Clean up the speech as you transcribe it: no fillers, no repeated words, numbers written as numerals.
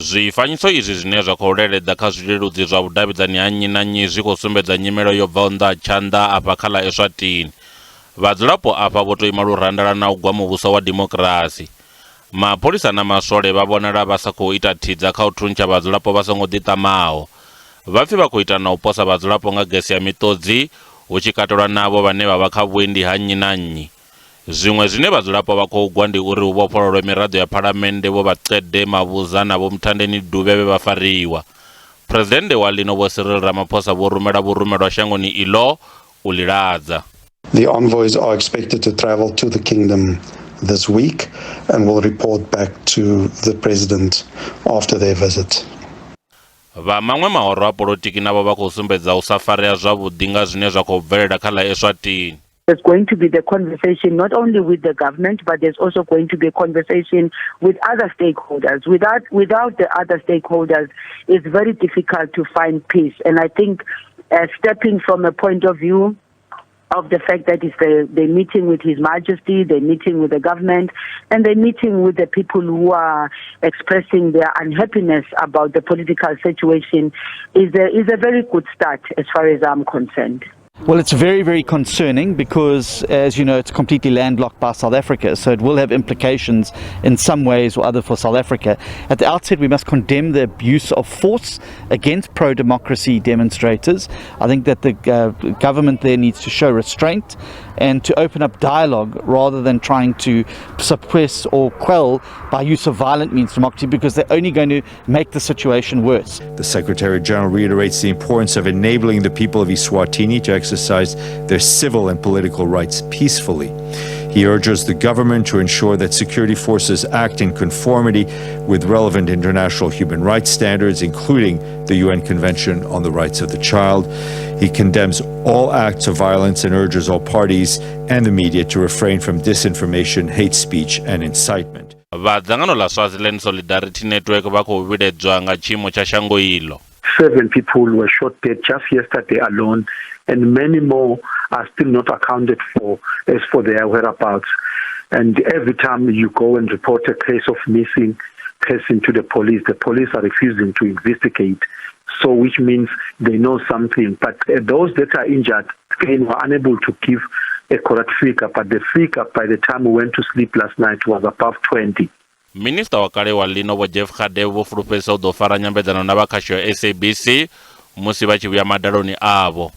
Zwifanyiso izwi zwine zwa khou leledza kha zwileludzi zwa vhudavhidzani ha nnyi na nnyi zwi khou sumbedza nyimelo yo bvaho nnḓa tshanda afha kha ḽa Eswatini. Vhadzulapo afha vho tou ima lurandala na u gwa muvhuso wa demokirasi. Mapholisa na maswole vha vhonala vha sa khou ita thidza kha u thuntsha vhadzulapo vha songo ḓiṱamaho. Vhapfi vha khou ita na u posa vhadzulapo nga gesi ya miṱodzi, hu tshi katelwa navho vhane vha vha kha vhuendi ha nnyi na nnyi. Zwiṅwe zwine vhadzulapo vha khou gwa ndi uri hu vhofhololwe miraḓo ya phalamennde vho Vhaqede, Mavhuza na vho Mthandeni Dube vha fariwa. Phuresidennde wa lino vho Cyril Ramaphosa vho rumela Vhurumelwa shangoni iḽo u ḽiladza. The envoys are expected to travel to the kingdom this week and will report back to the president after their visit. Vha maṅwe mahoro a polotiki navho vha khou sumbedza u sa farea zwavhuḓi nga zwine zwa khou bvelela kha ḽa Eswatini. There's going to be the conversation not only with the government, but there's also going to be a conversation with other stakeholders. Without the other stakeholders, it's very difficult to find peace. And I think stepping from a point of view of the fact that they're meeting with His Majesty, they're meeting with the government, and they're meeting with the people who are expressing their unhappiness about the political situation is a very good start as far as I'm concerned. Well, it's very, very concerning because, as you know, it's completely landlocked by South Africa, so it will have implications in some ways or other for South Africa. At the outset, we must condemn the abuse of force against pro-democracy demonstrators. I think that the government there needs to show restraint and to open up dialogue rather than trying to suppress or quell by use of violent means democracy, because they're only going to make the situation worse. The Secretary General reiterates the importance of enabling the people of Eswatini to exercise their civil and political rights peacefully. He urges the government to ensure that security forces act in conformity with relevant international human rights standards, including the UN Convention on the Rights of the Child. He condemns all acts of violence and urges all parties and the media to refrain from disinformation, hate speech, and incitement. Vhadzangano ḽa Swaziland Solidarity Network vha khou vhiledzwa nga tshiimo tsha shango iḽo. 7 people were shot dead just yesterday alone, and many more are still not accounted for as for their whereabouts. And every time you go and report a case of missing person to the police are refusing to investigate. So which means they know something. But those that are injured, again, were unable to give a correct figure. But the figure by the time we went to sleep last night was above 20. Minista wa kale wa lino vho Jeff Radebe vho fulufhedzisa u ḓo fara nyambedzano na vha khasho ya SABC musi vha tshi vhuya madaloni avho.